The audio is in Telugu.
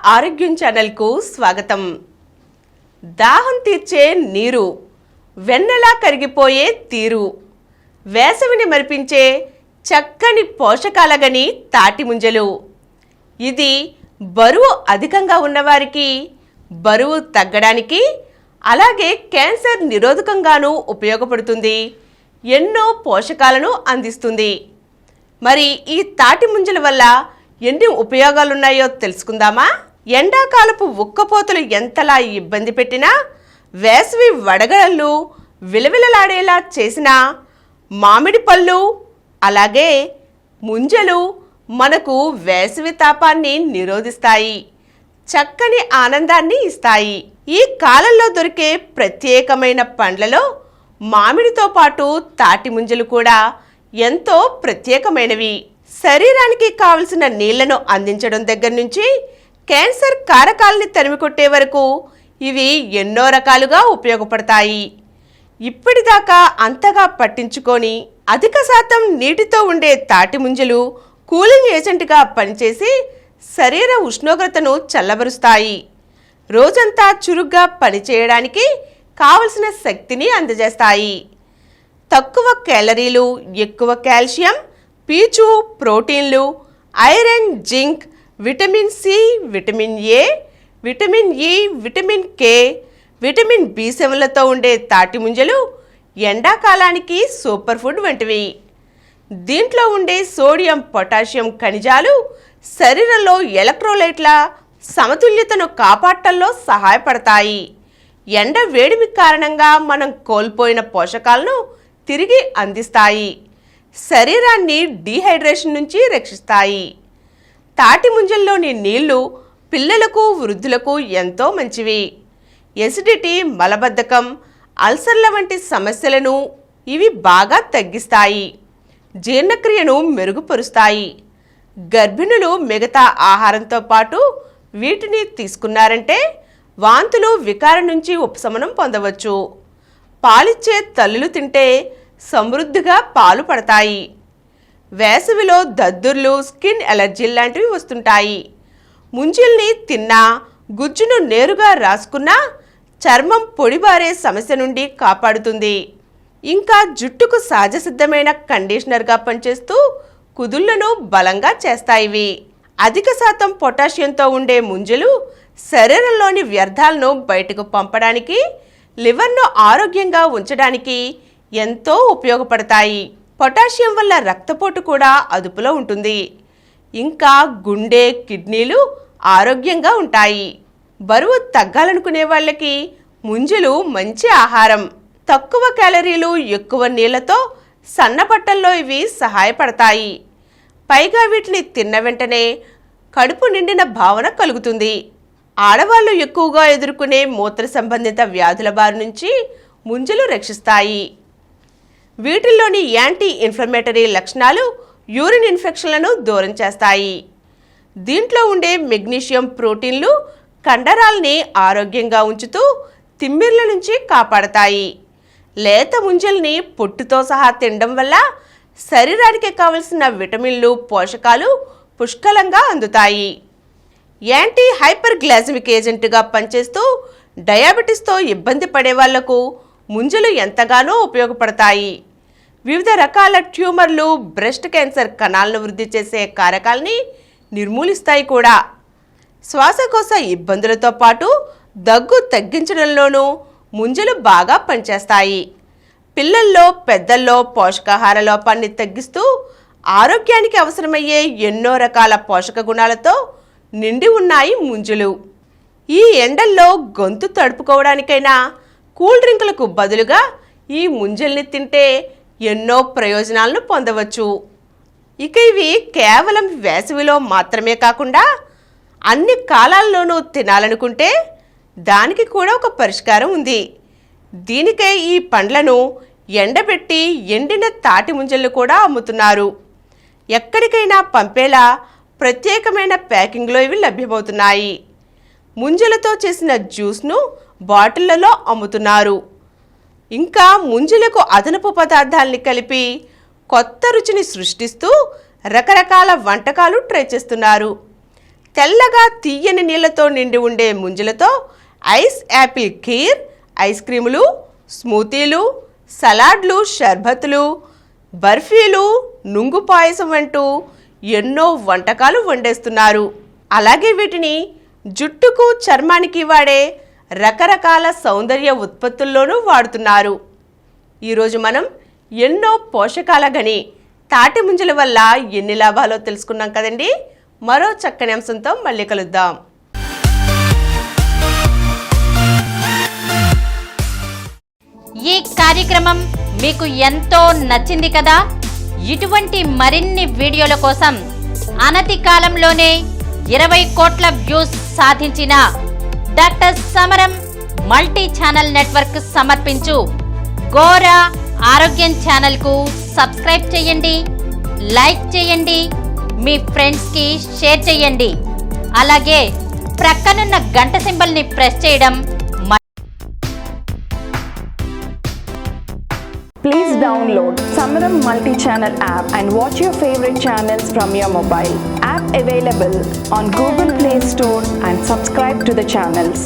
ఆరోగ్యం ఛానల్కు స్వాగతం. దాహం తీర్చే నీరు, వెన్నెలా కరిగిపోయే తీరు, వేసవిని మరిపించే చక్కని పోషకాలగని తాటి ముంజలు. ఇది బరువు అధికంగా ఉన్నవారికి బరువు తగ్గడానికి, అలాగే క్యాన్సర్ నిరోధకంగానూ ఉపయోగపడుతుంది. ఎన్నో పోషకాలను అందిస్తుంది. మరి ఈ తాటి ముంజల వల్ల ఎన్ని ఉపయోగాలున్నాయో తెలుసుకుందామా? ఎండాకాలపు ఉక్కపోతలు ఎంతలా ఇబ్బంది పెట్టినా, వేసవి వడగళ్ళు విలవిలలాడేలా చేసిన మామిడి పళ్ళు, అలాగే ముంజలు మనకు వేసవి తాపాన్ని నిరోధిస్తాయి, చక్కని ఆనందాన్ని ఇస్తాయి. ఈ కాలంలో దొరికే ప్రత్యేకమైన పండ్లలో మామిడితో పాటు తాటి ముంజలు కూడా ఎంతో ప్రత్యేకమైనవి. శరీరానికి కావలసిన నీళ్లను అందించడం దగ్గర నుంచి క్యాన్సర్ కారకాలని తరిమికొట్టే వరకు ఇవి ఎన్నో రకాలుగా ఉపయోగపడతాయి. ఇప్పటిదాకా అంతగా పట్టించుకొని అధిక శాతం నీటితో ఉండే తాటి ముంజలు కూలింగ్ ఏజెంట్గా పనిచేసి శరీర ఉష్ణోగ్రతను చల్లబరుస్తాయి. రోజంతా చురుగ్గా పనిచేయడానికి కావలసిన శక్తిని అందజేస్తాయి. తక్కువ క్యాలరీలు, ఎక్కువ కాల్షియం, పీచు, ప్రోటీన్లు, iron, zinc, vitamin C, vitamin A, vitamin E, vitamin K, vitamin బి7లతో ఉండే తాటి ముంజలు ఎండాకాలానికి సూపర్ ఫుడ్ వంటివి. దీంట్లో ఉండే సోడియం, పొటాషియం ఖనిజాలు శరీరంలో ఎలక్ట్రోలైట్ల సమతుల్యతను కాపాడటంలో సహాయపడతాయి. ఎండ వేడిమి కారణంగా మనం కోల్పోయిన పోషకాలను తిరిగి అందిస్తాయి. శరీరాన్ని డీహైడ్రేషన్ నుంచి రక్షిస్తాయి. తాటి ముంజల్లోని నీళ్లు పిల్లలకు, వృద్ధులకు ఎంతో మంచివి. ఎసిడిటీ, మలబద్ధకం, అల్సర్ల వంటి సమస్యలను ఇవి బాగా తగ్గిస్తాయి. జీర్ణక్రియను మెరుగుపరుస్తాయి. గర్భిణులు మిగతా ఆహారంతో పాటు వీటిని తీసుకున్నారంటే వాంతులు, వికారం నుంచి ఉపశమనం పొందవచ్చు. పాలిచ్చే తల్లులు తింటే సమృద్ధిగా పాలు పడతాయి. వేసవిలో దద్దుర్లు, స్కిన్ ఎలర్జీలు లాంటివి వస్తుంటాయి. ముంజల్ని తిన్నా, గుజ్జును నేరుగా రాసుకున్నా చర్మం పొడిబారే సమస్య నుండి కాపాడుతుంది. ఇంకా జుట్టుకు సహజసిద్ధమైన కండిషనర్గా పనిచేస్తూ కుదుళ్లను బలంగా చేస్తాయి. అధిక శాతం పొటాషియంతో ఉండే ముంజలు శరీరంలోని వ్యర్థాలను బయటకు పంపడానికి, లివర్ను ఆరోగ్యంగా ఉంచడానికి ఎంతో ఉపయోగపడతాయి. పొటాషియం వల్ల రక్తపోటు కూడా అదుపులో ఉంటుంది. ఇంకా గుండె, కిడ్నీలు ఆరోగ్యంగా ఉంటాయి. బరువు తగ్గాలనుకునే వాళ్ళకి ముంజలు మంచి ఆహారం. తక్కువ క్యాలరీలు, ఎక్కువ నీళ్లతో సన్నబట్టల్లో ఇవి సహాయపడతాయి. పైగా వీటిని తిన్న వెంటనే కడుపు నిండిన భావన కలుగుతుంది. ఆడవాళ్లు ఎక్కువగా ఎదుర్కొనే మూత్ర సంబంధిత వ్యాధుల బారి నుంచి ముంజలు రక్షిస్తాయి. వీటిల్లోని యాంటీ ఇన్ఫ్లమేటరీ లక్షణాలు యూరిన్ ఇన్ఫెక్షన్లను దూరం చేస్తాయి. దీంట్లో ఉండే మెగ్నీషియం, ప్రోటీన్లు కండరాల్ని ఆరోగ్యంగా ఉంచుతూ తిమ్మిర్ల నుంచి కాపాడతాయి. లేత ముంజల్ని పొట్టుతో సహా తినడం వల్ల శరీరానికి కావలసిన విటమిన్లు, పోషకాలు పుష్కలంగా అందుతాయి. యాంటీ హైపర్ గ్లైసెమిక్ ఏజెంట్గా పనిచేస్తూ డయాబెటీస్తో ఇబ్బంది పడే వాళ్లకు ముంజలు ఎంతగానో ఉపయోగపడతాయి. వివిధ రకాల ట్యూమర్లు, బ్రెస్ట్ క్యాన్సర్ కణాలను వృద్ధి చేసే కారకాల్ని నిర్మూలిస్తాయి కూడా. శ్వాసకోశ ఇబ్బందులతో పాటు దగ్గు తగ్గించడంలోనూ ముంజలు బాగా పనిచేస్తాయి. పిల్లల్లో, పెద్దల్లో పోషకాహార లోపాన్ని తగ్గిస్తూ ఆరోగ్యానికి అవసరమయ్యే ఎన్నో రకాల పోషక గుణాలతో నిండి ఉన్నాయి ముంజలు. ఈ ఎండల్లో గొంతు తడుపుకోవడానికైనా కూల్ డ్రింకులకు బదులుగా ఈ ముంజల్ని తింటే ఎన్నో ప్రయోజనాలను పొందవచ్చు. ఇక ఇవి కేవలం వేసవిలో మాత్రమే కాకుండా అన్ని కాలాల్లోనూ తినాలనుకుంటే దానికి కూడా ఒక పరిష్కారం ఉంది. దీనికై ఈ పండ్లను ఎండబెట్టి ఎండిన తాటి ముంజలు కూడా అమ్ముతున్నారు. ఎక్కడికైనా పంపేలా ప్రత్యేకమైన ప్యాకింగ్లో ఇవి లభ్యమవుతున్నాయి. ముంజలతో చేసిన జ్యూస్ను బాటిళ్లలో అమ్ముతున్నారు. ఇంకా ముంజలకు అదనపు పదార్థాలని కలిపి కొత్త రుచిని సృష్టిస్తూ రకరకాల వంటకాలు ట్రై చేస్తున్నారు. తెల్లగా తీయని నీళ్లతో నిండి ఉండే ముంజలతో ఐస్ యాపిల్ ఖీర్, ఐస్ క్రీములు, స్మూతీలు, సలాడ్లు, షర్బతులు, బర్ఫీలు, నుంగు పాయసం అంటూ ఎన్నో వంటకాలు వండేస్తున్నారు. అలాగే వీటిని జుట్టుకు, చర్మానికి వాడే రకరకాల సౌందర్య ఉత్పత్తుల్లోనూ వాడుతున్నారు. ఈరోజు మనం ఎన్నో పోషకాల గని తాటి ముంజల వల్ల ఎన్ని లాభాలో తెలుసుకున్నాం కదండి. మరో చక్కని అంశంతో మళ్ళీ కలుద్దాం. ఈ కార్యక్రమం మీకు ఎంతో నచ్చింది కదా. ఇటువంటి మరిన్ని వీడియోల కోసం అనతి కాలంలోనే 20 కోట్ల వ్యూస్ సాధించిన డాక్టర్ సమరం మల్టీ ఛానల్ నెట్వర్క్ సమర్పించు గోరా ఆరోగ్యం ఛానల్కు సబ్స్క్రైబ్ చేయండి, లైక్ చేయండి, మీ ఫ్రెండ్స్కి షేర్ చేయండి. అలాగే ప్రక్కనున్న గంట సింబల్ని ప్రెస్ చేయడం. Please download Samaram multi-channel app and watch your favorite channels from your mobile. App available on Google Play Store and subscribe to the channels.